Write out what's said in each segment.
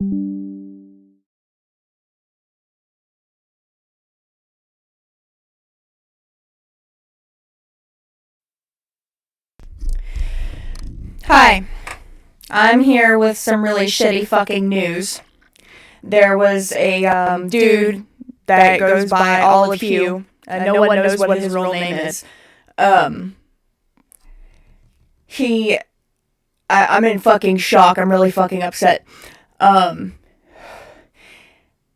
Hi, I'm here with some really shitty fucking news. There was a dude that goes by all of HUGH, and no one knows what his real name is. I'm in fucking shock. I'm really fucking upset.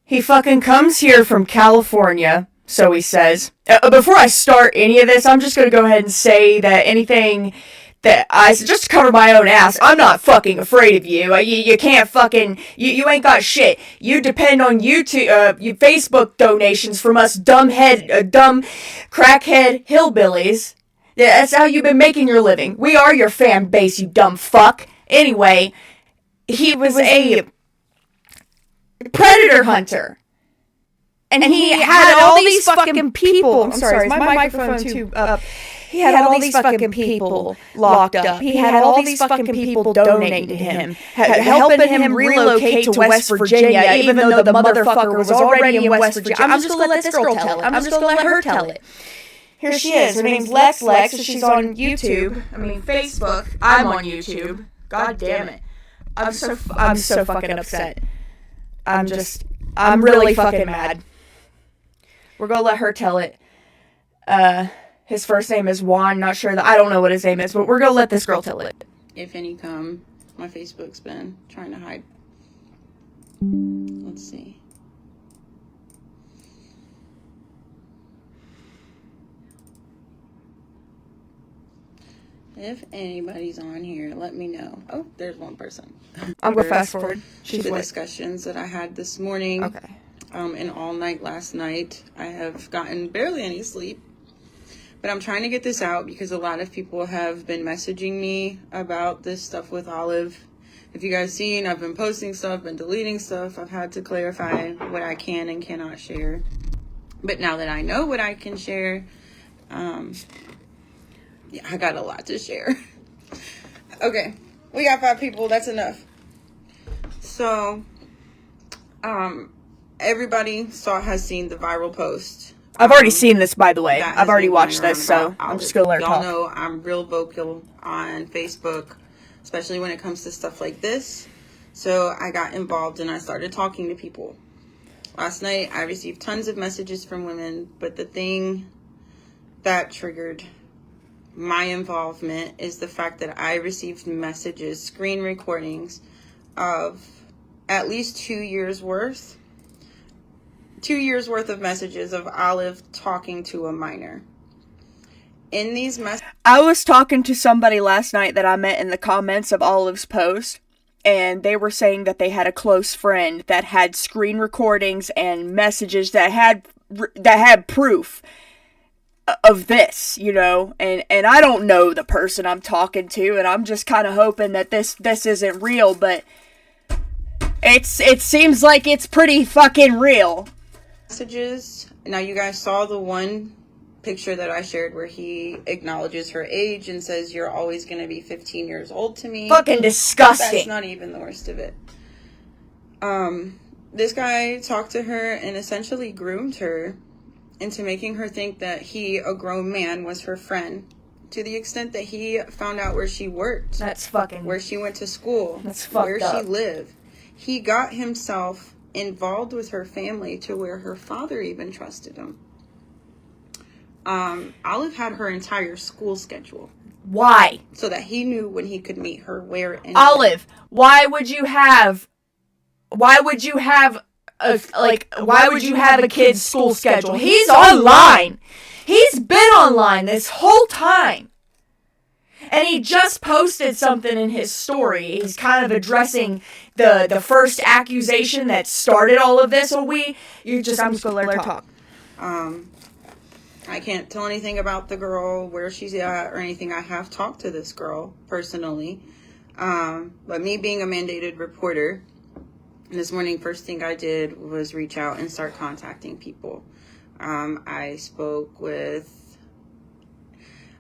He fucking comes here from California, so he says. Before I start any of this, I'm just gonna go ahead and say that anything that just to cover my own ass, I'm not fucking afraid of you. You can't fucking, you ain't got shit. You depend on YouTube, you Facebook donations from us dumb crackhead hillbillies. That's how you've been making your living. We are your fan base, you dumb fuck. Anyway, he was a predator hunter. And he had all these fucking people. I'm sorry, is my microphone too up? He had all these fucking people locked up. He had all these fucking people donating to him, helping him relocate to West Virginia, even though the motherfucker was already in West Virginia. I'm just gonna let this girl tell it. I'm just gonna let her tell it. Here she is. Her name's Lex. She's on YouTube. I mean, Facebook. I'm on YouTube. God damn it. I'm so fucking upset. I'm really fucking mad. We're gonna let her tell it. His first name is Juan. Not sure I don't know what his name is, but we're gonna let this girl tell it. If any come, my Facebook's been trying to hide. Let's see. If anybody's on here, let me know. Oh, there's one person. I'm gonna fast forward. The discussions that I had this morning. Okay. And all night last night. I have gotten barely any sleep. But I'm trying to get this out because a lot of people have been messaging me about this stuff with Olive. If you guys seen, I've been posting stuff and deleting stuff. I've had to clarify what I can and cannot share. But now that I know what I can share, yeah, I got a lot to share. Okay, we got 5 people. That's enough. So, everybody has seen the viral post. I've already seen this, by the way. I've already watched this, so I'm just gonna let her talk. Y'all know I'm real vocal on Facebook, especially when it comes to stuff like this. So I got involved and I started talking to people. Last night, I received tons of messages from women, but the thing that triggered my involvement is the fact that I received messages, screen recordings of at least 2 years worth. 2 years worth of messages of Olive talking to a minor. In these messages, I was talking to somebody last night that I met in the comments of Olive's post, and they were saying that they had a close friend that had screen recordings and messages that had proof of this, you know, and I don't know the person I'm talking to, and I'm just kind of hoping that this isn't real, but it seems like it's pretty fucking real. Messages. Now you guys saw the one picture that I shared where he acknowledges her age and says, "You're always going to be 15 years old to me." Fucking disgusting. That's not even the worst of it. This guy talked to her and essentially groomed her into making her think that he, a grown man, was her friend, to the extent that he found out where she worked. That's fucking... where she went to school. That's fucked where up. she lived. He got himself involved with her family to where her father even trusted him. Olive had her entire school schedule. Why? So that he knew when he could meet her, where, and Olive, why would you have a kid's school schedule? He's online. He's been online this whole time. And he just posted something in his story. He's kind of addressing the first accusation that started all of this. I'm just gonna let her talk. I can't tell anything about the girl, where she's at, or anything. I have talked to this girl personally. But me being a mandated reporter, this morning, first thing I did was reach out and start contacting people. I spoke with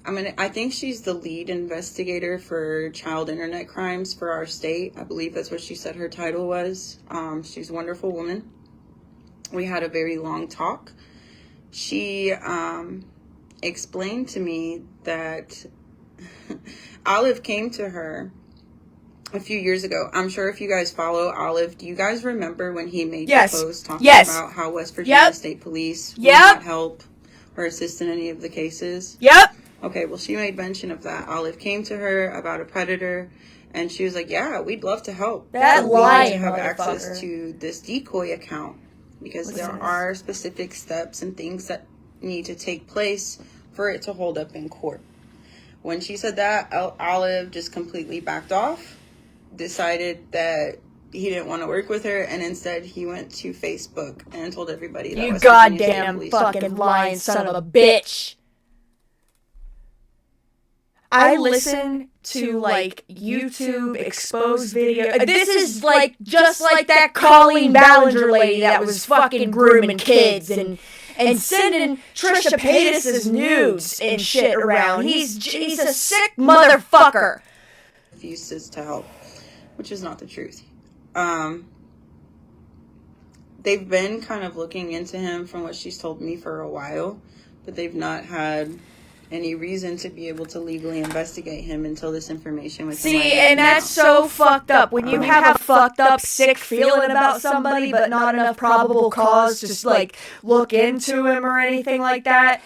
I think she's the lead investigator for child internet crimes for our state. I believe that's what she said her title was. She's a wonderful woman. We had a very long talk. She explained to me that Olive came to her a few years ago. I'm sure if you guys follow Olive, do you guys remember when he made the post talking about how West Virginia State Police would not help or assist in any of the cases? Okay, well, she made mention of that. Olive came to her about a predator, and she was like, yeah, we'd love to help. That we'd lying to have motherfucker. access to this decoy account, because there are specific steps and things that need to take place for it to hold up in court. When she said that, Olive just completely backed off, decided that he didn't want to work with her, and instead he went to Facebook and told everybody that You goddamn fucking lying son of a bitch. I listen to, like, YouTube exposed video. This is, like, just like that Colleen Ballinger lady that was fucking grooming kids and sending Trisha Paytas's nudes and shit around. He's a sick motherfucker. Refuses to help, which is not the truth. They've been kind of looking into him from what she's told me for a while, but they've not had any reason to be able to legally investigate him until this information was and that's so fucked up. When you have a fucked up, sick feeling about somebody, but not enough probable cause to, like, look into him or anything like that.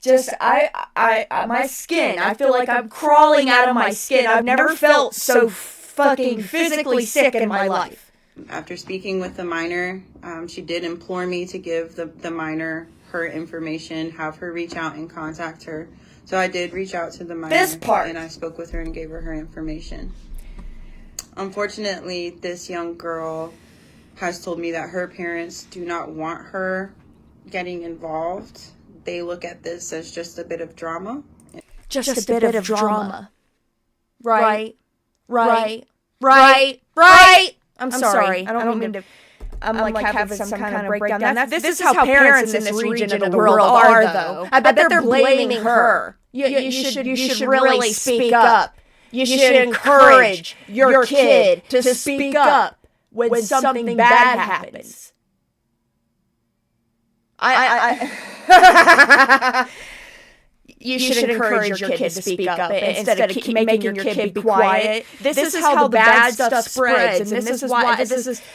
Just, my skin, I feel like I'm crawling out of my skin. I've never felt so fucking physically sick in my life. After speaking with the minor, she did implore me to give the minor her information, have her reach out and contact her. So I did reach out to the minor. And I spoke with her and gave her information. Unfortunately, this young girl has told me that her parents do not want her getting involved. They look at this as just a bit of drama. Just a bit of drama. Right. I'm sorry. I don't mean to... I'm like having some kind of breakdown. This is how parents in this region of the world are, though. I bet they're blaming her. You should really speak up. You should encourage your kid to speak up when something bad happens. You should encourage your kid to speak up instead of making your kid be quiet. This is how the bad stuff spreads, and this is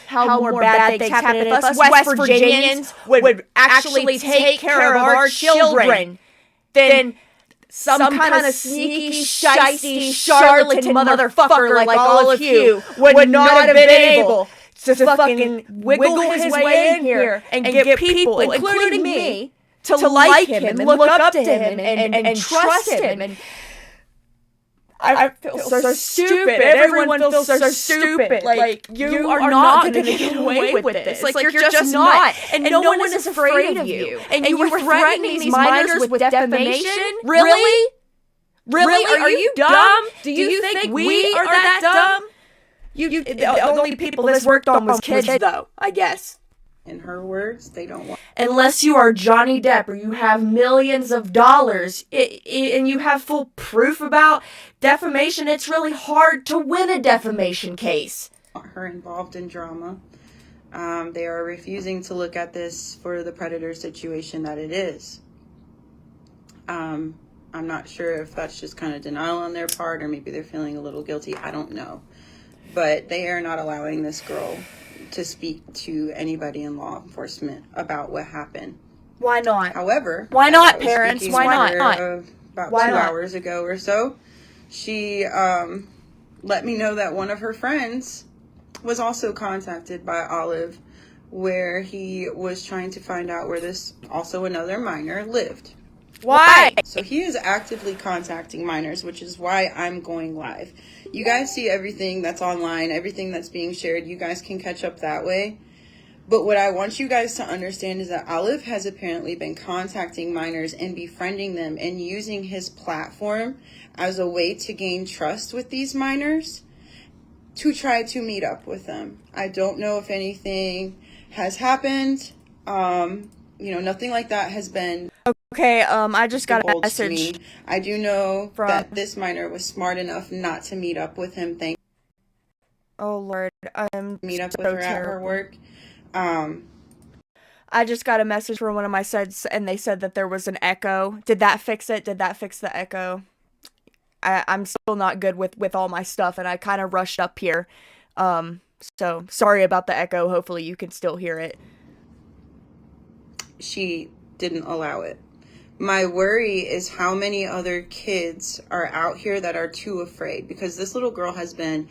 how more bad things happen. If us West Virginians would actually take care of our children, then some kind of sneaky, shysty, charlatan motherfucker like all of you would not have been able to fucking wiggle his way in here and get people, including me, to like him and look up to him and trust him. And I feel so stupid. Everyone feels so stupid. Like, you are not going to get away with this. Like, you're just not. And no one is afraid of you. And you were threatening these minors with defamation? Really? Really? Are you dumb? Do you think we are that dumb? The only people this worked on was kids, though, I guess. In her words, they don't want... Unless you are Johnny Depp or you have millions of dollars and you have full proof about defamation, it's really hard to win a defamation case. Her involved in drama. They are refusing to look at this for the predator situation that it is. I'm not sure if that's just kind of denial on their part, or maybe they're feeling a little guilty. I don't know. But they are not allowing this girl to speak to anybody in law enforcement about what happened. Why not? However, why not, parents? Why not? About 2 hours ago or so, she let me know that one of her friends was also contacted by Olive, where he was trying to find out where this also another minor lived. Why? So he is actively contacting minors, which is why I'm going live. You guys see everything that's online, everything that's being shared. You guys can catch up that way. But what I want you guys to understand is that Olive has apparently been contacting minors and befriending them and using his platform as a way to gain trust with these minors to try to meet up with them. I don't know if anything has happened. Nothing like that has been... Okay, I just got a divulged to message. me. I do know from that this minor was smart enough not to meet up with him. Oh Lord, I'm Meet up so with her terrible. at her work. I just got a message from one of my sets, and they said that there was an echo. Did that fix it? Did that fix the echo? I'm still not good with all my stuff, and I kind of rushed up here. So sorry about the echo. Hopefully you can still hear it. She didn't allow it. My worry is how many other kids are out here that are too afraid, because this little girl has been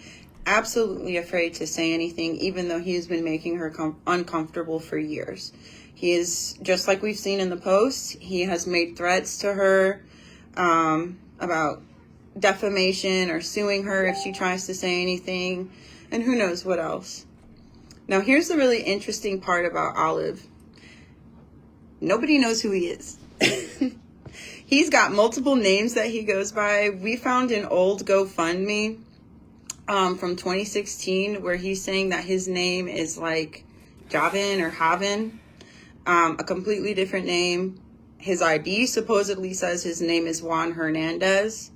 absolutely afraid to say anything, even though he's been making her uncomfortable for years. He is, just like we've seen in the posts, he has made threats to her about defamation or suing her if she tries to say anything, and who knows what else. Now, here's the really interesting part about Olive. Nobody knows who he is. He's got multiple names that he goes by. We found an old GoFundMe from 2016 where he's saying that his name is like Javin or Havin, a completely different name. His ID supposedly says his name is Juan Hernandez.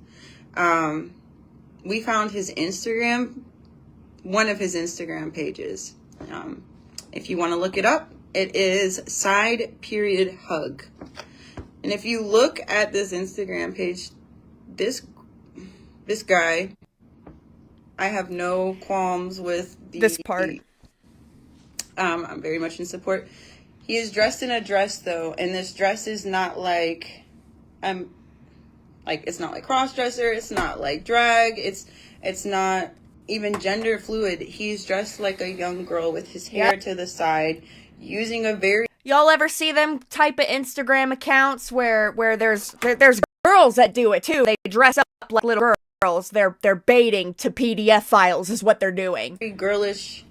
We found his Instagram, one of his Instagram pages. If you want to look it up, it is _hug. And if you look at this Instagram page, this guy, I have no qualms with this part. I'm very much in support. He is dressed in a dress though, and this dress is not like, it's not like cross-dresser, it's not like drag, it's not even gender fluid. He's dressed like a young girl with his hair to the side, using a very... Y'all ever see them type of Instagram accounts where there's girls that do it too? They dress up like little girls. They're baiting to PDF files is what they're doing. Very girlish,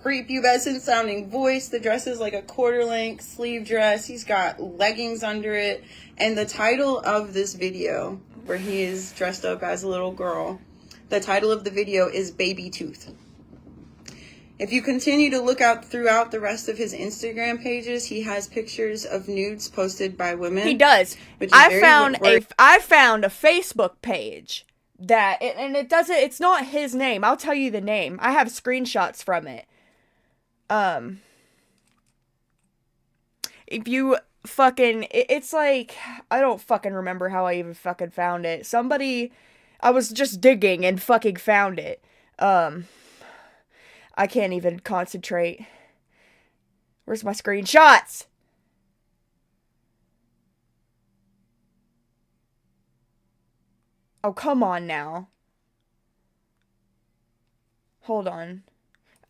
prepubescent sounding voice. The dress is like a quarter-length sleeve dress. He's got leggings under it. And the title of this video, where he is dressed up as a little girl, the title of the video is Baby Tooth. If you continue to look out throughout the rest of his Instagram pages, he has pictures of nudes posted by women. He does. I found a Facebook page that, and it's not his name. I'll tell you the name. I have screenshots from it. If you fucking, it's like, I don't fucking remember how I even fucking found it. I was just digging and fucking found it. I can't even concentrate. Where's my screenshots? Oh, come on now. Hold on.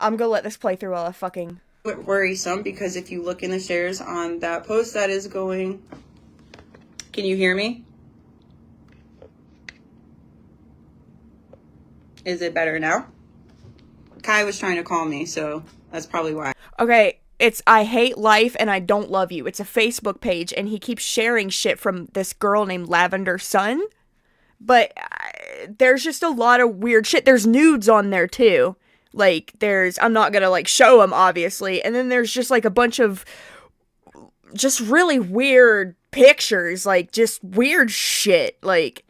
I'm gonna let this play through while I fucking... worrisome, because if you look in the shares on that post that is going... Can you hear me? Is it better now? Kai was trying to call me, so that's probably why. Okay, it's I Hate Life and I Don't Love You. It's a Facebook page, and he keeps sharing shit from this girl named Lavender Sun. But there's just a lot of weird shit. There's nudes on there, too. Like, I'm not gonna, like, show them, obviously. And then there's just, like, a bunch of just really weird pictures. Like, just weird shit. Like...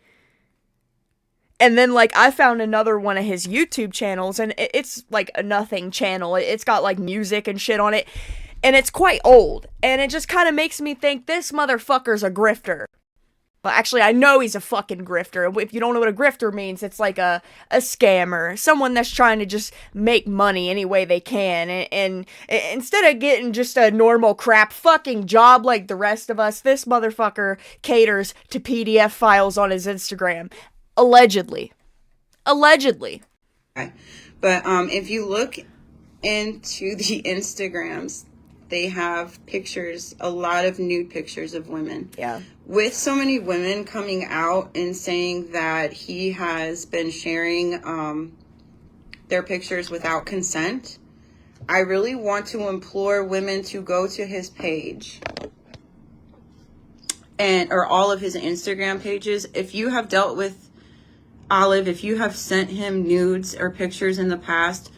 And then, like, I found another one of his YouTube channels, and it's, like, a nothing channel. It's got, like, music and shit on it, and it's quite old. And it just kind of makes me think this motherfucker's a grifter. Well, actually, I know he's a fucking grifter. If you don't know what a grifter means, it's like a scammer. Someone that's trying to just make money any way they can. And instead of getting just a normal crap fucking job like the rest of us, this motherfucker caters to PDF files on his Instagram. Allegedly. Okay. But if you look into the Instagrams, they have pictures, a lot of nude pictures of women. Yeah. With so many women coming out and saying that he has been sharing their pictures without consent, I really want to implore women to go to his page or all of his Instagram pages. If you have dealt with Olive, if you have sent him nudes or pictures in the past,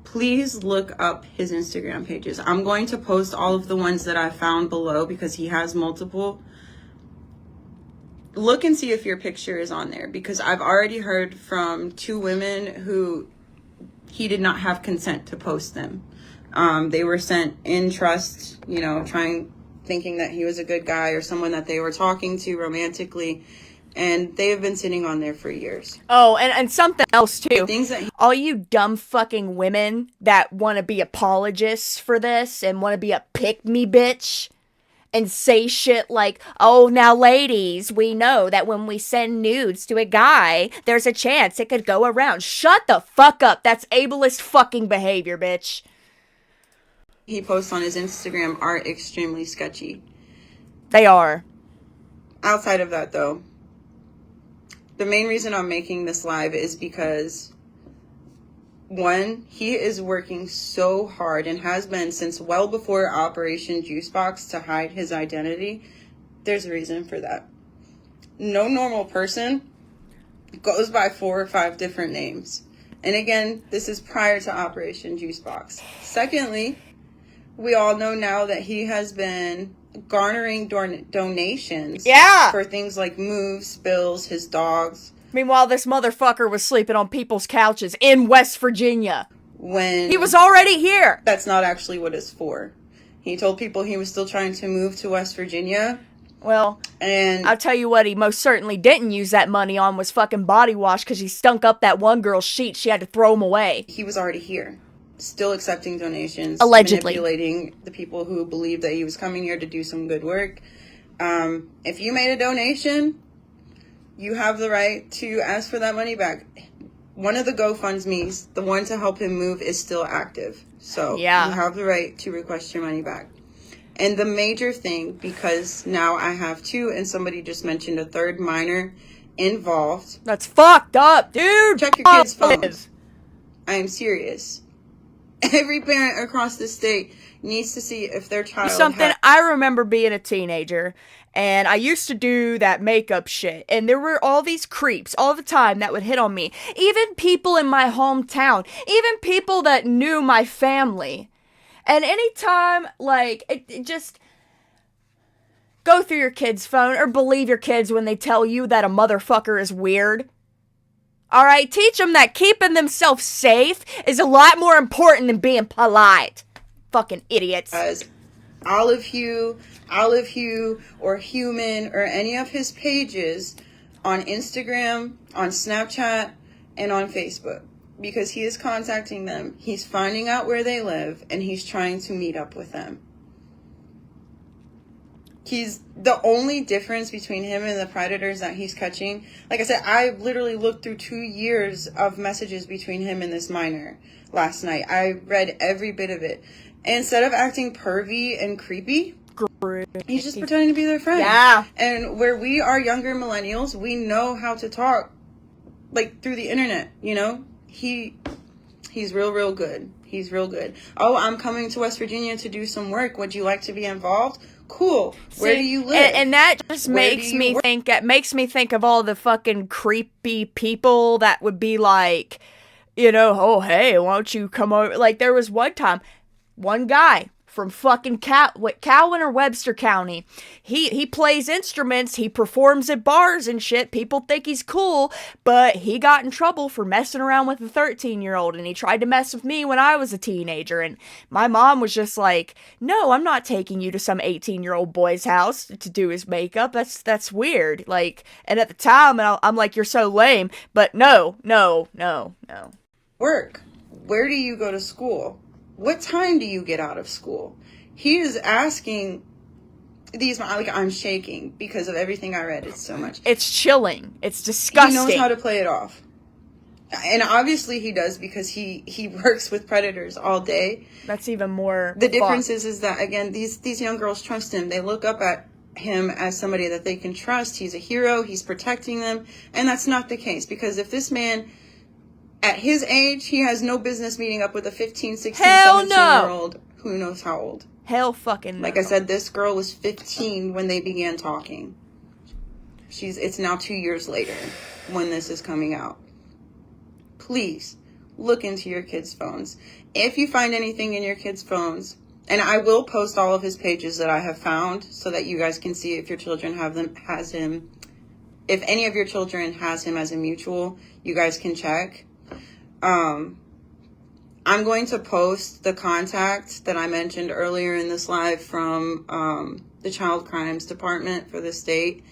please look up his Instagram pages. I'm going to post all of the ones that I found below because he has multiple. look and see if your picture is on there, because I've already heard from 2 women who he did not have consent to post them. They were sent in trust, you know, thinking that he was a good guy or someone that they were talking to romantically, and they have been sitting on there for years. Oh, and something else too. Things that all you dumb fucking women that want to be apologists for this and want to be a pick-me bitch and say shit like, oh, now ladies, we know that when we send nudes to a guy, there's a chance it could go around. Shut the fuck up. That's ableist fucking behavior, bitch. he posts on his Instagram are extremely sketchy. They are. Outside of that, though, the main reason I'm making this live is because, one, he is working so hard and has been since well before Operation Juice Box to hide his identity. There's a reason for that. No normal person goes by 4 or 5 different names. And again, this is prior to Operation Juice Box. Secondly, we all know now that he has been garnering donations for things like moves, bills, his dogs. Meanwhile, this motherfucker was sleeping on people's couches in West Virginia. When he was already here. That's not actually what it's for. He told people he was still trying to move to West Virginia. Well, and I'll tell you what he most certainly didn't use that money on was fucking body wash, because he stunk up that one girl's sheets. She had to throw them away. He was already here, still accepting donations. Allegedly. Manipulating the people who believed that he was coming here to do some good work. If you made a donation, you have the right to ask for that money back. One of the GoFundMe's, the one to help him move, is still active. So you have the right to request your money back. And the major thing, because now I have 2, and somebody just mentioned a 3rd minor involved. That's fucked up, dude. Check your kids' phones. I am serious. Every parent across the state needs to see if their child I remember being a teenager, and I used to do that makeup shit, and there were all these creeps all the time that would hit on me. Even people in my hometown. Even people that knew my family. And anytime, like, it just... Go through your kid's phone, or believe your kids when they tell you that a motherfucker is weird. Alright, teach them that keeping themselves safe is a lot more important than being polite. Fucking idiots. As Olive Hugh, or Human, or any of his pages on Instagram, on Snapchat, and on Facebook. Because he is contacting them, he's finding out where they live, and he's trying to meet up with them. He's the only difference between him and the predators that he's catching. Like I said, I literally looked through 2 years of messages between him and this minor last night. I read every bit of it. And instead of acting pervy and creepy, he's just pretending to be their friend. Yeah. And where we are younger millennials, we know how to talk, like, through the internet, you know? He's real good. He's real good. Oh, I'm coming to West Virginia to do some work. Would you like to be involved? Cool. Where do you live? And that just makes me think. It makes me think of all the fucking creepy people that would be like, you know, oh hey, why don't you come over? Like there was one time, one guy from fucking Cowan or Webster County. He plays instruments, he performs at bars and shit. People think he's cool, but he got in trouble for messing around with a 13-year-old, and he tried to mess with me when I was a teenager, and my mom was just like, no, I'm not taking you to some 18-year-old boy's house to do his makeup. That's weird. Like, and at the time, I'm like, you're so lame, but no. Work. Where do you go to school? What time do you get out of school? He is asking these, like, I'm shaking because of everything I read. It's so much. It's chilling. It's disgusting. He knows how to play it off. And obviously he does, because he works with predators all day. That's even more. The difference is that, again, these young girls trust him. They look up at him as somebody that they can trust. He's a hero. He's protecting them. And that's not the case, because if this man, at his age, he has no business meeting up with a 15, 16, 17-year-old who knows how old. Hell fucking no. Like I said, this girl was 15 when they began talking. It's now 2 years later when this is coming out. Please, look into your kids' phones. If you find anything in your kids' phones, and I will post all of his pages that I have found so that you guys can see if your children has him if any of your children has him as a mutual, you guys can check. I'm going to post the contact that I mentioned earlier in this live from the Child Crimes Department for the state.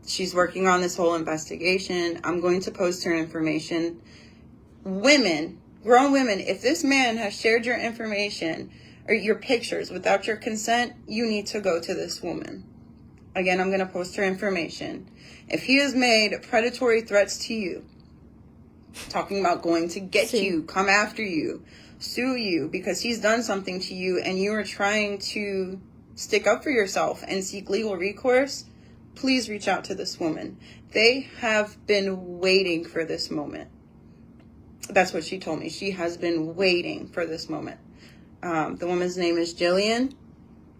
She's working on this whole investigation. I'm going to post her information. Women, grown women, if this man has shared your information or your pictures without your consent, you need to go to this woman. Again, I'm going to post her information. If he has made predatory threats to you, talking about going to get you, come after you, sue you because he's done something to you and you are trying to stick up for yourself and seek legal recourse, please reach out to this woman. They have been waiting for this moment. That's what she told me. She has been waiting for this moment. The woman's name is Jillian.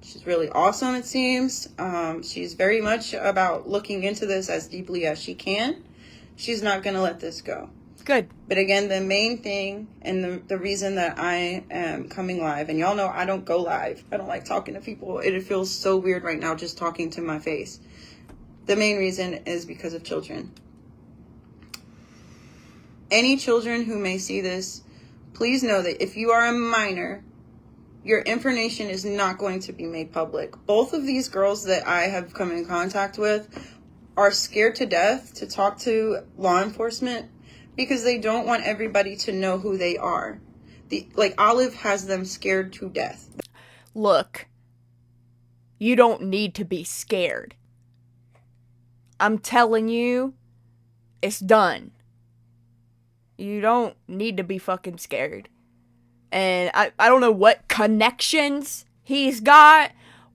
She's really awesome, it seems. She's very much about looking into this as deeply as she can. She's not going to let this go. Good. But again, the main thing and the reason that I am coming live, and y'all know I don't go live. I don't like talking to people. It feels so weird right now just talking to my face. The main reason is because of children. Any children who may see this, please know that if you are a minor, your information is not going to be made public. Both of these girls that I have come in contact with are scared to death to talk to law enforcement because they don't want everybody to know who they are. Olive has them scared to death. Look, you don't need to be scared. I'm telling you, it's done. You don't need to be fucking scared. And I don't know what connections he's got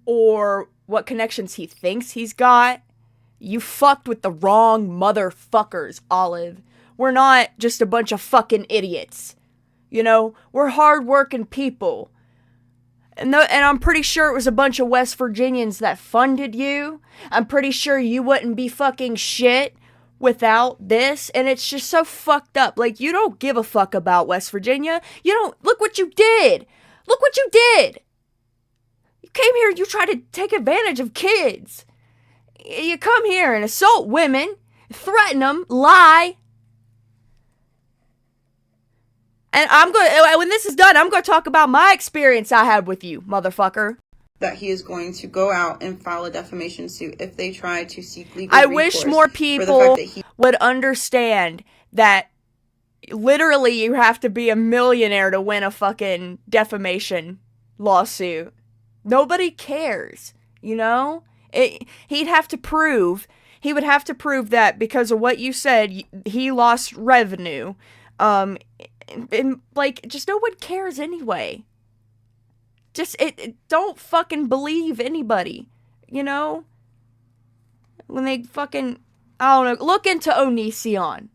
or what connections he thinks he's got. You fucked with the wrong motherfuckers, Olive. We're not just a bunch of fucking idiots. You know, we're hardworking people. And I'm pretty sure it was a bunch of West Virginians that funded you. I'm pretty sure you wouldn't be fucking shit without this. And it's just so fucked up. Like, you don't give a fuck about West Virginia. You don't. Look what you did. Look what you did. You came here, you tried to take advantage of kids. You come here and assault women, threaten them, lie. And when this is done, I'm going to talk about my experience I had with you, motherfucker. That he is going to go out and file a defamation suit if they try to seek legal I recourse. wish more people would understand that literally you have to be a millionaire to win a fucking defamation lawsuit. Nobody cares, you know? He would have to prove that because of what you said, he lost revenue. And just no one cares anyway. Just, don't fucking believe anybody, you know? When they fucking, I don't know, look into Onision.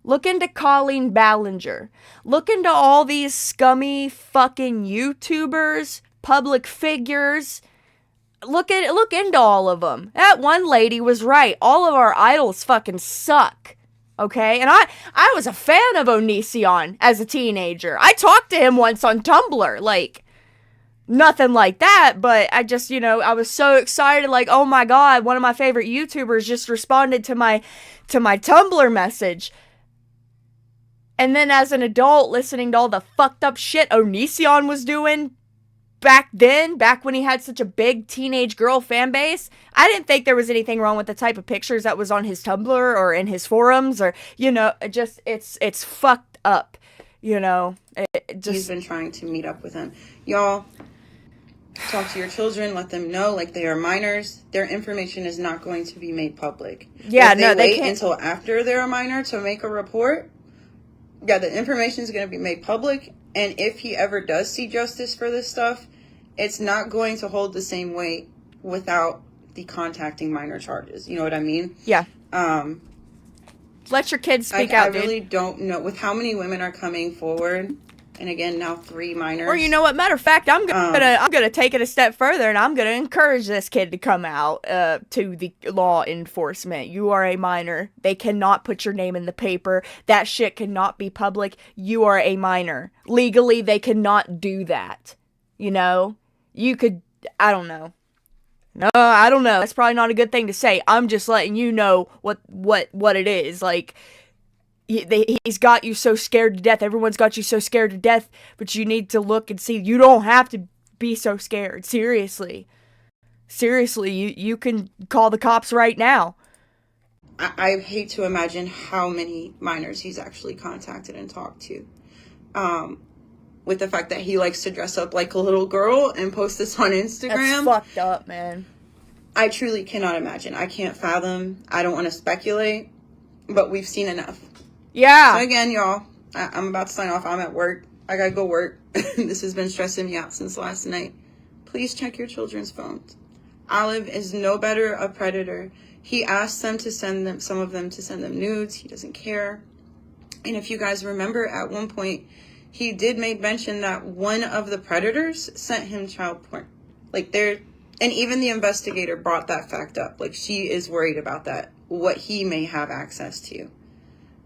Look into Colleen Ballinger. Look into all these scummy fucking YouTubers, public figures. Look into all of them. That one lady was right. All of our idols fucking suck. Okay, and I was a fan of Onision as a teenager. I talked to him once on Tumblr, like, nothing like that, but I just, I was so excited, like, oh my god, one of my favorite YouTubers just responded to my Tumblr message. And then as an adult, listening to all the fucked up shit Onision was doing back when he had such a big teenage girl fan base, I didn't think there was anything wrong with the type of pictures that was on his Tumblr or in his forums or, it's fucked up, He's been trying to meet up with him. Y'all, talk to your children, let them know, like, they are minors. Their information is not going to be made public. Yeah, if they wait can't until after they're a minor to make a report, yeah, the information is going to be made public. And if he ever does see justice for this stuff, it's not going to hold the same weight without the contacting minor charges. You know what I mean? Yeah. Let your kids speak out, dude. I really don't know. With how many women are coming forward, and again, now 3 minors. Or you know what? Matter of fact, I'm gonna take it a step further, and I'm gonna encourage this kid to come out to the law enforcement. You are a minor. They cannot put your name in the paper. That shit cannot be public. You are a minor. Legally, they cannot do that. You know? You could, I don't know. No, I don't know. That's probably not a good thing to say. I'm just letting you know what it is. Like, he's got you so scared to death. Everyone's got you so scared to death, but you need to look and see. You don't have to be so scared. Seriously. Seriously, you can call the cops right now. I hate to imagine how many minors he's actually contacted and talked to. With the fact that he likes to dress up like a little girl and post this on Instagram. That's fucked up, man. I truly cannot imagine. I can't fathom. I don't want to speculate, but we've seen enough. Yeah. So again, y'all, I'm about to sign off. I'm at work. I gotta go work. This has been stressing me out since last night. Please check your children's phones. Olive is no better a predator. He asked them to send them, some of them to send them nudes. He doesn't care. And if you guys remember, at one point, he did make mention that one of the predators sent him child porn. Like, and even the investigator brought that fact up. Like, she is worried about that, what he may have access to.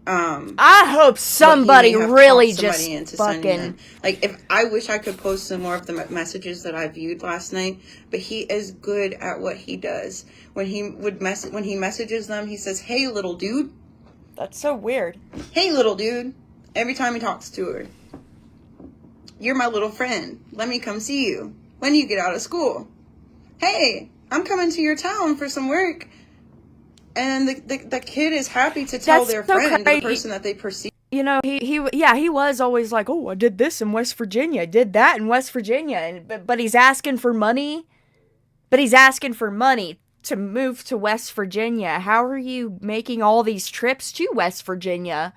I hope somebody really just fucking... Like, if I wish I could post some more of the messages that I viewed last night, but he is good at what he does. When he messages them, he says, "Hey, little dude." That's so weird. "Hey, little dude." Every time he talks to her. "You're my little friend. Let me come see you. When do you get out of school? Hey, I'm coming to your town for some work." And the kid is happy to tell their friend, the person that they perceive. You know, he was always like, "Oh, I did this in West Virginia. I did that in West Virginia." But he's asking for money. But he's asking for money to move to West Virginia. How are you making all these trips to West Virginia?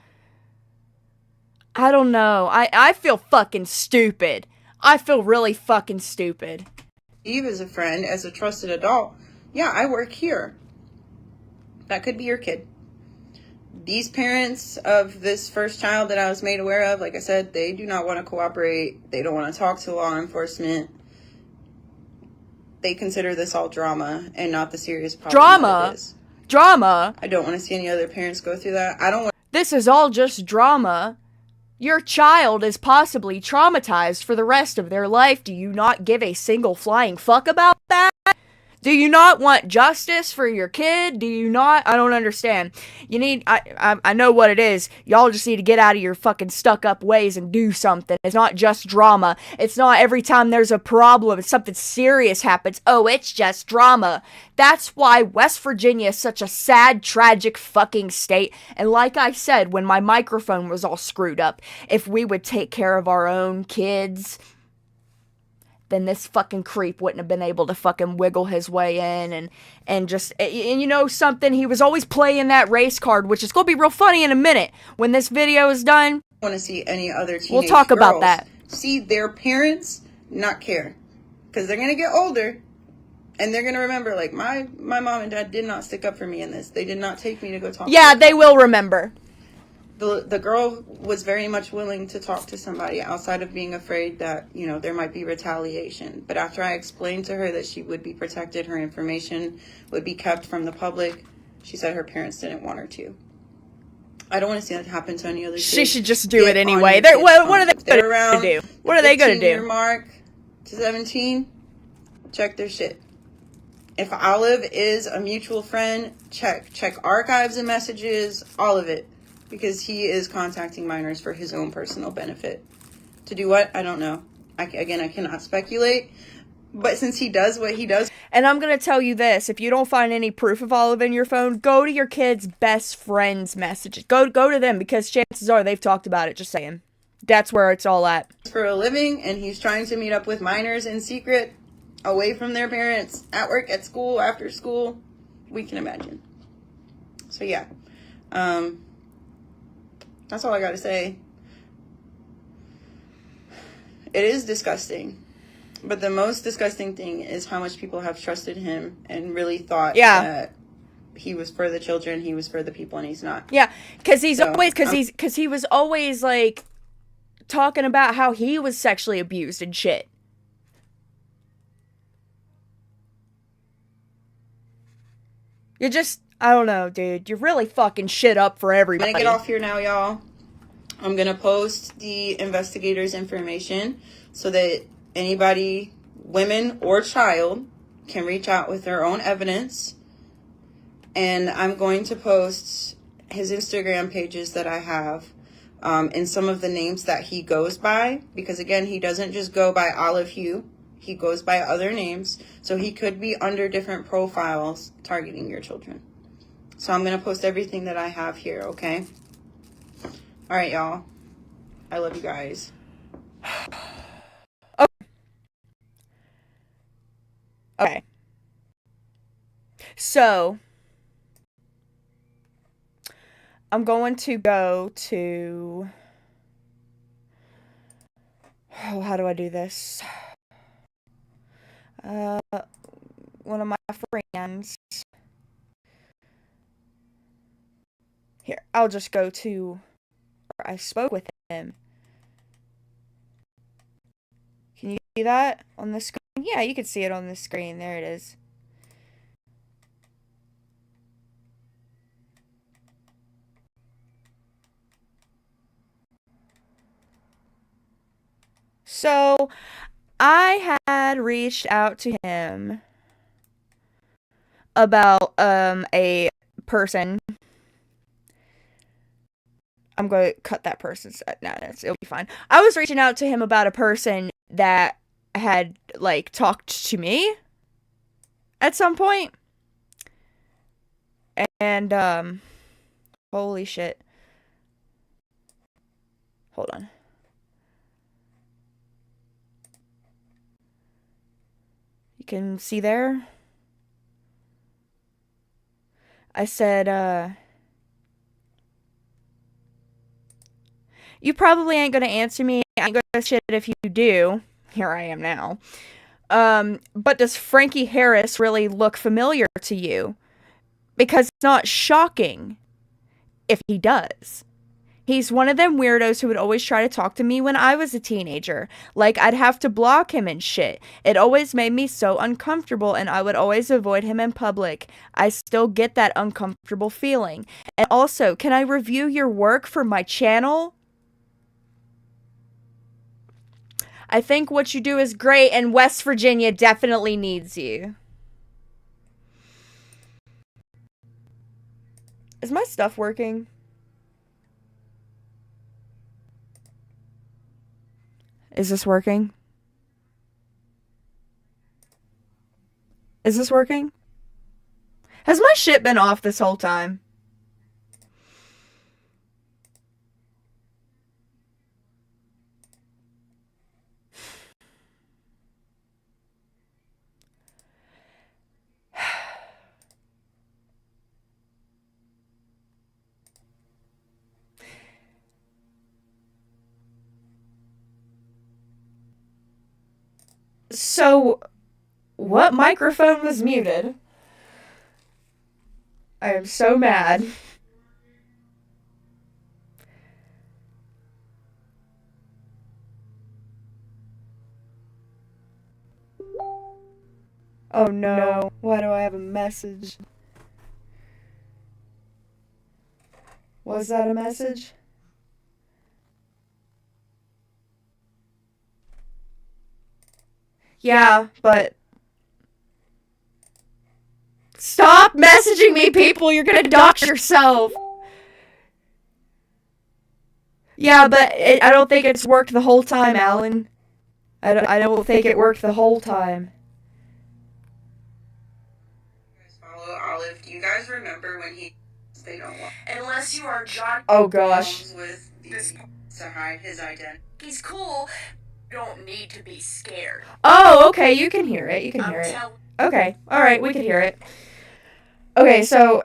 I don't know. I feel fucking stupid. I feel really fucking stupid. Eve is a friend, as a trusted adult. Yeah, I work here. That could be your kid. These parents of this first child that I was made aware of, like I said, they do not want to cooperate. They don't want to talk to law enforcement. They consider this all drama and not the serious problem that it is. Drama? I don't want to see any other parents go through that. I don't want... This is all just drama. Your child is possibly traumatized for the rest of their life. Do you not give a single flying fuck about that? Do you not want justice for your kid? Do you not? I don't understand. You need, I know what it is. Y'all just need to get out of your fucking stuck up ways and do something. It's not just drama. It's not every time there's a problem, something serious happens. Oh, it's just drama. That's why West Virginia is such a sad, tragic fucking state. And like I said, when my microphone was all screwed up, if we would take care of our own kids, then this fucking creep wouldn't have been able to fucking wiggle his way in and you know something, he was always playing that race card, which is gonna be real funny in a minute when this video is done. I want to see any other teenage We'll talk about that. See their parents not care, because they're gonna get older and they're gonna remember, like, my mom and dad did not stick up for me in this. They did not take me to go talk. Yeah, they will remember. The girl was very much willing to talk to somebody outside of being afraid that, you know, there might be retaliation. But after I explained to her that she would be protected, her information would be kept from the public, she said her parents didn't want her to. I don't want to see that happen to any other kids. She should just do it anyway. What are they going to do? What are they going to do? 15-year mark to 17, check their shit. If Olive is a mutual friend, check archives and messages, all of it. Because he is contacting minors for his own personal benefit. To do what? I don't know. I cannot speculate. But since he does what he does... And I'm going to tell you this. If you don't find any proof of Olive in your phone, go to your kid's best friend's messages. Go to them, because chances are they've talked about it. Just saying. That's where it's all at. For a living, and he's trying to meet up with minors in secret, away from their parents, at work, at school, after school. We can imagine. So yeah. That's all I gotta say. It is disgusting. But the most disgusting thing is how much people have trusted him and really thought that he was for the children, he was for the people, and he's not. Yeah, because he was always like talking about how he was sexually abused and shit. You're just... I don't know, dude. You're really fucking shit up for everybody. I'm gonna get off here now, y'all. I'm gonna post the investigators' information so that anybody, women or child, can reach out with their own evidence. And I'm going to post his Instagram pages that I have, and some of the names that he goes by. Because again, he doesn't just go by Olive Hugh. He goes by other names. So he could be under different profiles targeting your children. So I'm going to post everything that I have here, okay? All right, y'all. I love you guys. Okay. So, I'm going to go to... Oh, how do I do this? One of my friends. Here, I'll just go to where I spoke with him. Can you see that on the screen? Yeah, you can see it on the screen. There it is. So, I had reached out to him about a person. I'm going to cut that person's... No, it'll be fine. I was reaching out to him about a person that had, like, talked to me at some point. And, holy shit. Hold on. You can see there? I said, you probably ain't gonna answer me. I ain't gonna shit if you do. Here I am now. But does Frankie Harris really look familiar to you? Because it's not shocking if he does. He's one of them weirdos who would always try to talk to me when I was a teenager. Like, I'd have to block him and shit. It always made me so uncomfortable, and I would always avoid him in public. I still get that uncomfortable feeling. And also, can I review your work for my channel? I think what you do is great, and West Virginia definitely needs you. Is my stuff working? Is this working? Is this working? Has my shit been off this whole time? So, what microphone was muted? I am so mad. Oh no, why do I have a message? Was that a message? Yeah, but... Stop messaging me, people! You're gonna dox yourself! Yeah, but I don't think it's worked the whole time, Alan. I don't think it worked the whole time. Follow Olive. Do you guys remember when they don't want... Unless you are John... Oh gosh. ...with these to hide his identity. He's cool. Don't need to be scared. Oh, okay, you can hear it. You can hear it. Okay, alright, we can hear it. Okay, so...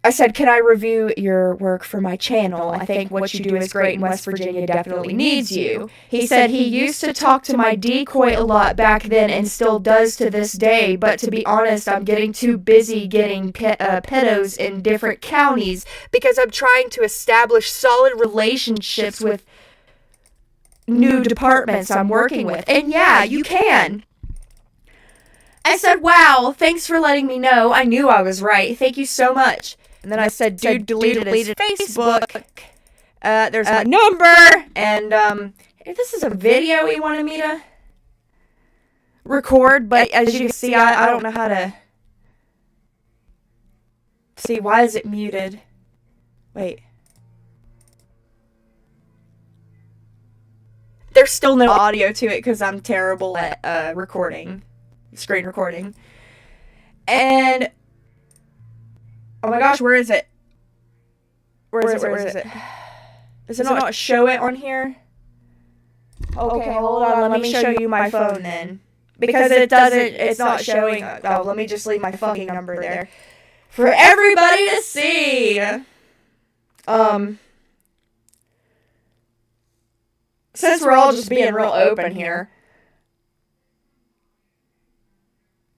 I said, can I review your work for my channel? I think what you do is great and West Virginia definitely needs you. He said he used to talk to my decoy a lot back then and still does to this day, but to be honest, I'm getting too busy getting pedos in different counties because I'm trying to establish solid relationships with new departments I'm working with. And yeah, you can. I said, wow, thanks for letting me know. I knew I was right. Thank you so much. And then I said, dude deleted his Facebook. There's my number. And, if this is a video he wanted me to... record, but as you can see, I don't know how to... See, why is it muted? Wait. There's still no audio to it because I'm terrible at recording. Screen recording. And... Oh my gosh, where is it? Where is it? Does it not show it on here? Okay, hold on. Let me show you my phone then. Because it's not showing. Oh, let me just leave my fucking number there. For everybody to see. Since we're all just being real open here.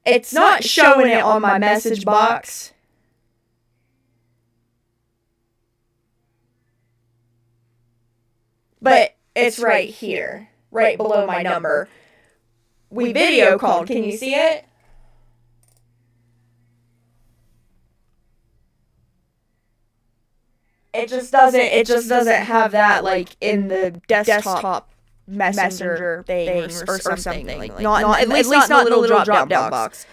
It's not showing it on my message box. But it's right here. Right below my number. We video called. Can you see it? It just doesn't have that like in the desktop messenger thing or something. Like, not at least not in the little drop down box.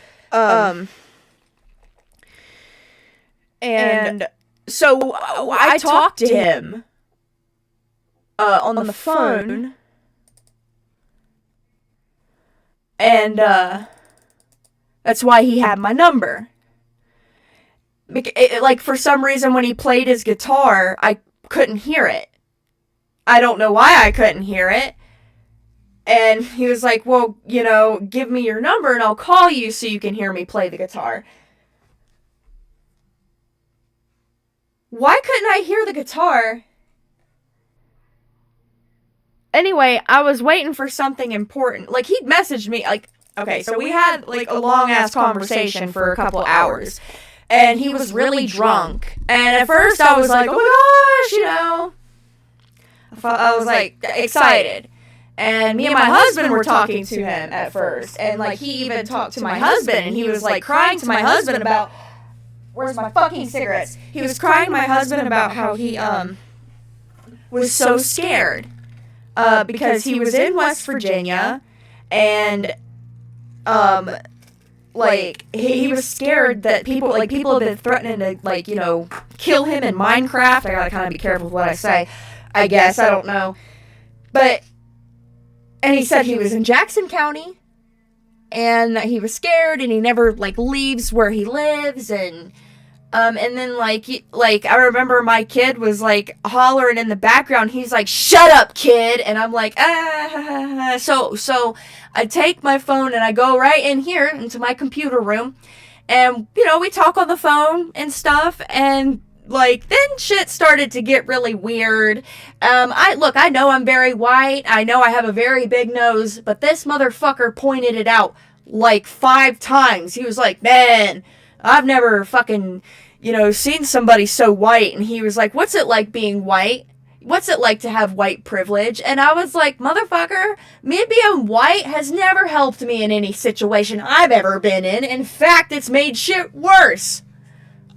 And so I talked to him on the phone. And that's why he had my number. Like, for some reason, when he played his guitar, I couldn't hear it. I don't know why I couldn't hear it. And he was like, well, you know, give me your number and I'll call you so you can hear me play the guitar. Why couldn't I hear the guitar? Anyway, I was waiting for something important. Like, he'd messaged me, like, okay, so we had, like, a long-ass conversation for a couple hours. And he was really drunk. And at first I was like, oh my gosh, you know. I was, like, excited. And me and my husband were talking to him at first. And, like, he even talked to my husband. And he was, like, crying to my husband about... Where's my fucking cigarettes? He was crying to my husband about how he, was so scared. Because he was in West Virginia, and, like, he was scared that people have been threatening to, like, you know, kill him in Minecraft. I gotta kind of be careful with what I say, I guess, I don't know. But, and he said he was in Jackson County, and that he was scared, and he never, like, leaves where he lives, and then, like, I remember my kid was, like, hollering in the background. He's like, shut up, kid. And I'm like, ah. So I take my phone and I go right in here into my computer room. And, you know, we talk on the phone and stuff. And, like, then shit started to get really weird. I know I'm very white. I know I have a very big nose. But this motherfucker pointed it out, like, 5 times. He was like, man... I've never fucking, you know, seen somebody so white. And he was like, what's it like being white? What's it like to have white privilege? And I was like, motherfucker, me being white has never helped me in any situation I've ever been in. In fact, it's made shit worse.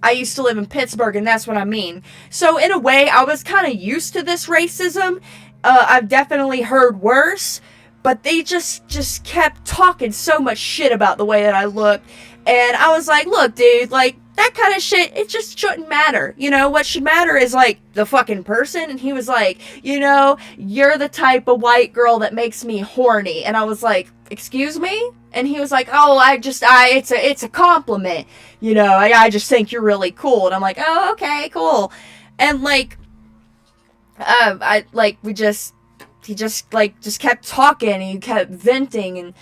I used to live in Pittsburgh, and that's what I mean. So in a way, I was kind of used to this racism. I've definitely heard worse. But they just kept talking so much shit about the way that I looked. And I was like, look, dude, like, that kind of shit, it just shouldn't matter. You know, what should matter is, like, the fucking person. And he was like, you know, you're the type of white girl that makes me horny. And I was like, excuse me? And he was like, oh, it's a compliment. You know, I just think you're really cool. And I'm like, oh, okay, cool. And, like, he just kept talking. He kept venting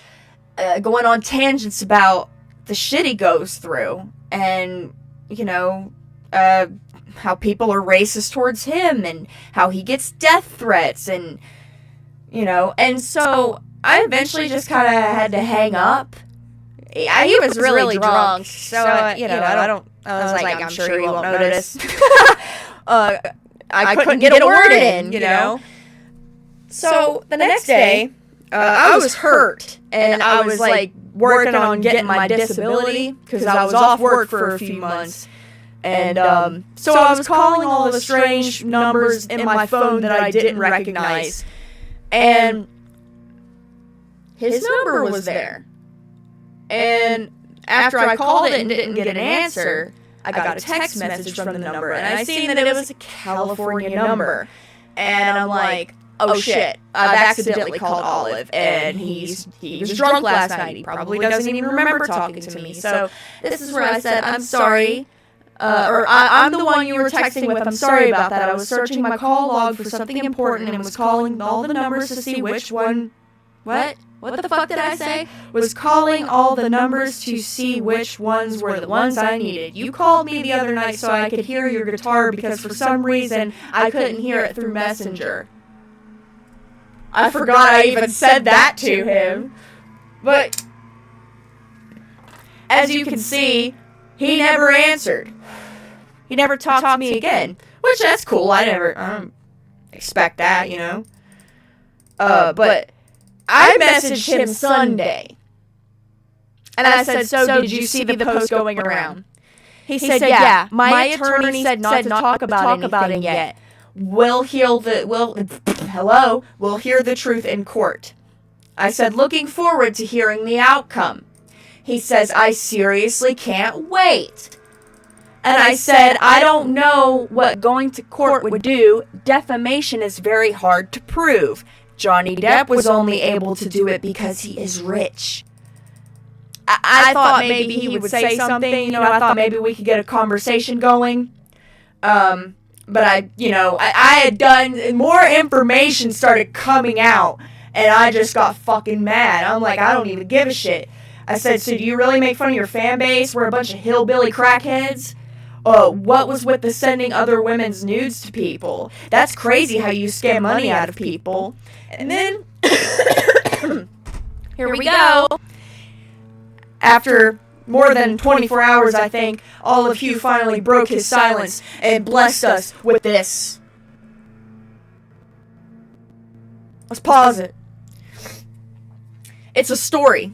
and going on tangents about the shit he goes through, and, you know, how people are racist towards him, and how he gets death threats, and, you know, and so I eventually just kind of had to hang up. He was really drunk, so, you know, I was like, I'm sure he won't notice. I couldn't get a word in, you know. So, the next day, I was hurt, and I was, like, working on getting my disability, because I was off work for a few months. And, so I was calling all the strange numbers in my phone that I didn't recognize. And his number was there. And after I called it and didn't get an answer, I got a text message from the number, and I seen that it was a California number. And I'm like, oh shit, I've accidentally called Olive, and he was drunk last night. He probably doesn't even remember talking to me. So this is where I said, I'm sorry. I'm the one you were texting with. I'm sorry about that. I was searching my call log for something important and was calling all the numbers to see which one. What? What the fuck did I say? Was calling all the numbers to see which ones were the ones I needed. You called me the other night so I could hear your guitar because for some reason I couldn't hear it through Messenger. I forgot I even said that to him. But as you can see, he never answered. He never talked to me again. Which, that's cool. I don't expect that, you know. But I messaged him Sunday. And I said, so did you see the post going around? He said, yeah. My attorney said not to talk about it yet. We'll hear the truth in court. I said, looking forward to hearing the outcome. He says, I seriously can't wait. And I said, I don't know what going to court would do. Defamation is very hard to prove. Johnny Depp was only able to do it because he is rich. I thought maybe he would say something, you know, I thought maybe we could get a conversation going. But I had done, more information started coming out, and I just got fucking mad. I'm like, I don't even give a shit. I said, so do you really make fun of your fan base? We're a bunch of hillbilly crackheads? What was with the sending other women's nudes to people? That's crazy how you scam money out of people. And then, here we go. After more than 24 hours, I think, all of HUGH finally broke his silence and blessed us with this. Let's pause it. It's a story.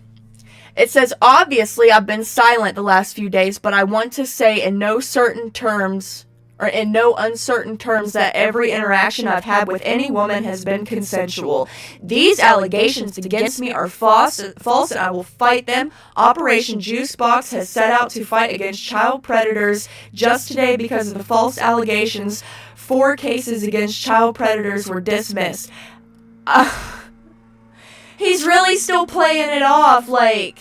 It says, obviously, I've been silent the last few days, but I want to say in no uncertain terms that every interaction I've had with any woman has been consensual. These allegations against me are false, and I will fight them. Operation Juice Box has set out to fight against child predators. Just today, because of the false allegations, 4 cases against child predators were dismissed. He's really still playing it off like,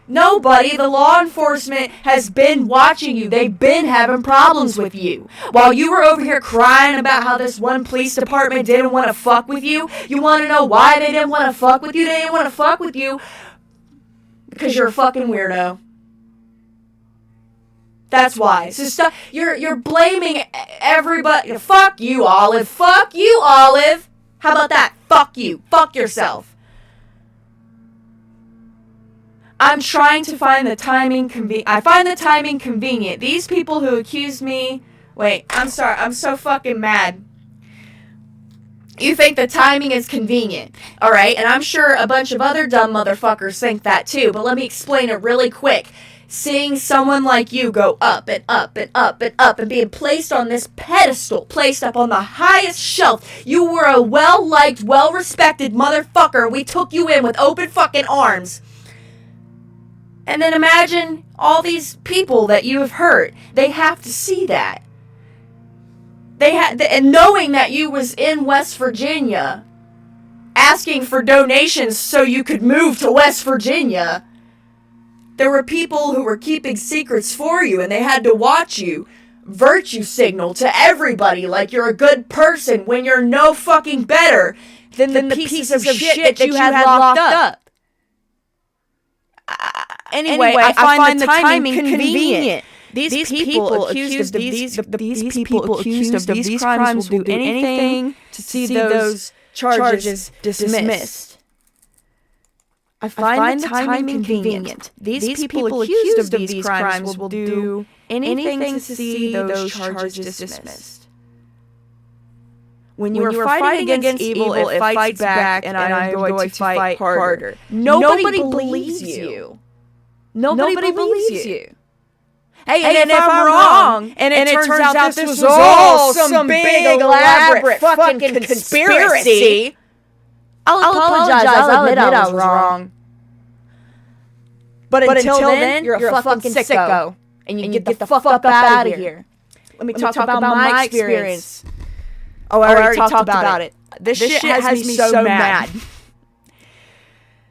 nobody, the law enforcement has been watching you. They've been having problems with you. While you were over here crying about how this one police department didn't want to fuck with you, you want to know why they didn't want to fuck with you? They didn't want to fuck with you because you're a fucking weirdo. That's why. So you're blaming everybody. Fuck you, Olive. Fuck you, Olive. How about that? Fuck you. Fuck yourself. I'm trying to find the timing convenient. I find the timing convenient. These people who accused me... Wait, I'm sorry. I'm so fucking mad. You think the timing is convenient. Alright, and I'm sure a bunch of other dumb motherfuckers think that too. But let me explain it really quick. Seeing someone like you go up and up and up and up and being placed on this pedestal, placed up on the highest shelf. You were a well-liked, well-respected motherfucker. We took you in with open fucking arms. And then imagine all these people that you have hurt. They have to see that. And knowing that you was in West Virginia, asking for donations so you could move to West Virginia. There were people who were keeping secrets for you, and they had to watch you virtue signal to everybody like you're a good person when you're no fucking better than the pieces of shit that you had locked up. Anyway, I find the timing convenient. These people accused of these crimes will do anything to see those charges dismissed. I find the timing convenient. These people accused of these crimes will do anything to see those charges dismissed. When you are fighting against evil, it fights back, and I am going to fight harder. Nobody believes you. Nobody believes you. Hey, and if I'm wrong, and it turns out this was all some big, elaborate fucking conspiracy, I'll apologize. I'll admit I was wrong. But until then, you're a fucking sicko. And you get the fuck up out of here. Let me talk about my experience. Oh, I already talked about it. This shit has me so mad.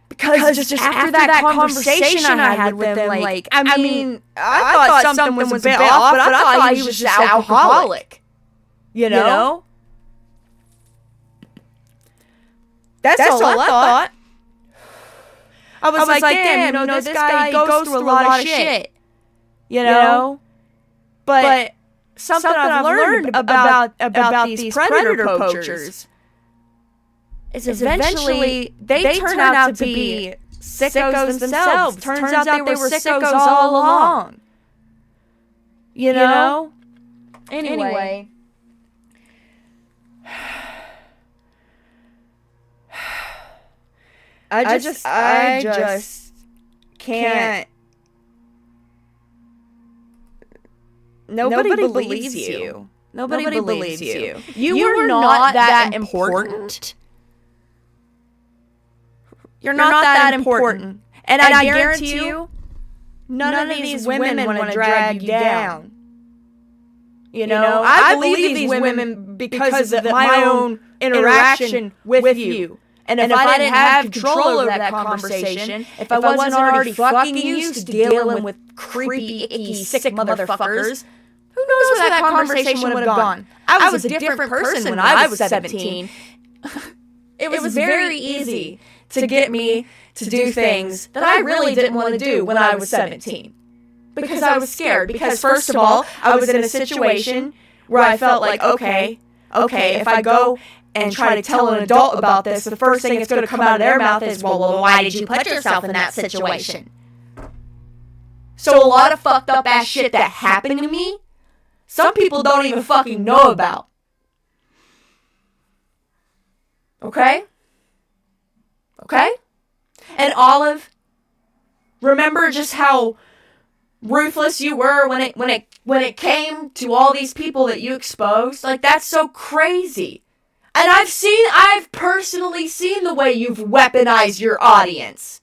Because just after that conversation I had with them, like, I mean, I thought something was a bit off, but I thought he was just alcoholic. You know? That's all I thought. I was like, damn, you know, this guy goes through a lot of shit. You know? But something I've learned about these predator poachers is eventually they turn out to be sickos themselves. Turns out they were sickos all along. You know? Anyway. I just can't. Nobody believes you. Nobody believes you. You are not that important. You're not that important. And I guarantee you, none of these women want to drag you down. You know, I believe these women because of my own interaction with you. And if I didn't have control over that conversation, if I wasn't already fucking used to dealing with creepy, icky, sick motherfuckers, who knows where that conversation would have gone? I was a different person when I was 17. It was very easy to get me to do things that I really didn't want to do when I was 17. Because I was scared. Because first of all, I was in a situation where I felt like, okay, if I go and try to tell an adult about this, the first thing that's going to come out of their mouth is, well, why did you put yourself in that situation? So a lot of fucked up ass shit that happened to me, some people don't even fucking know about. Okay? And Olive, remember just how ruthless you were when it came to all these people that you exposed? Like, that's so crazy. And I've personally seen the way you've weaponized your audience.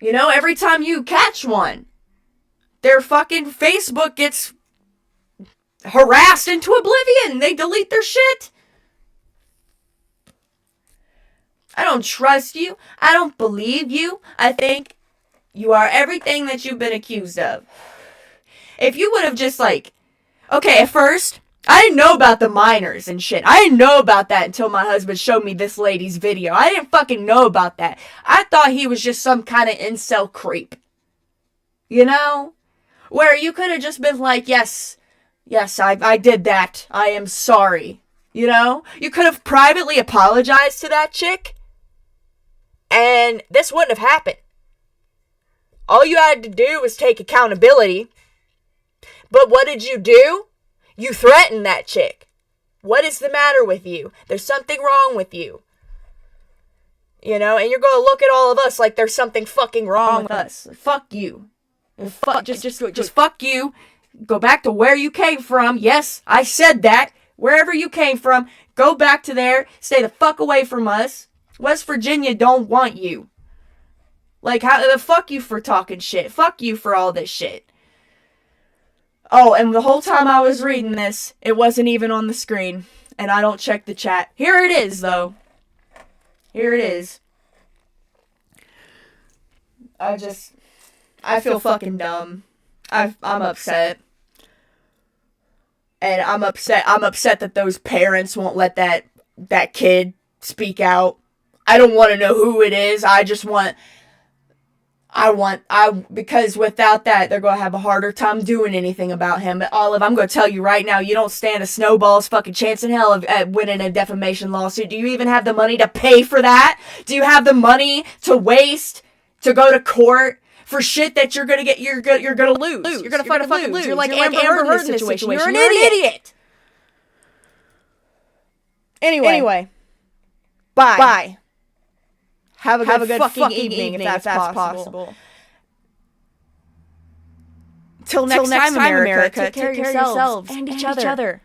You know, every time you catch one, their fucking Facebook gets harassed into oblivion. They delete their shit. I don't trust you. I don't believe you. I think you are everything that you've been accused of. If you would have just okay, at first, I didn't know about the minors and shit. I didn't know about that until my husband showed me this lady's video. I didn't fucking know about that. I thought he was just some kind of incel creep. You know? Where you could have just been like, yes, I did that. I am sorry. You know? You could have privately apologized to that chick, and this wouldn't have happened. All you had to do was take accountability. But what did you do? You threatened that chick. What is the matter with you? There's something wrong with you. You know, and you're going to look at all of us like there's something fucking wrong with us. Fuck you. Just fuck you. Go back to where you came from. Yes, I said that. Wherever you came from, go back to there. Stay the fuck away from us. West Virginia don't want you. Like, fuck you for talking shit. Fuck you for all this shit. Oh, and the whole time I was reading this, it wasn't even on the screen. And I don't check the chat. Here it is, though. Here it is. I feel fucking dumb. I'm upset. And I'm upset that those parents won't let that kid speak out. I don't want to know who it is. Because without that, they're going to have a harder time doing anything about him. But Olive, I'm going to tell you right now, you don't stand a snowball's fucking chance in hell of winning a defamation lawsuit. Do you even have the money to pay for that? Do you have the money to waste to go to court for shit that you're going to get, you're going to lose? You're going to fucking lose. You're like Amber Heard in this situation. You're an idiot. Anyway. Bye. Have a good fucking evening if that's possible. Till next time, America, take care of yourselves and each other.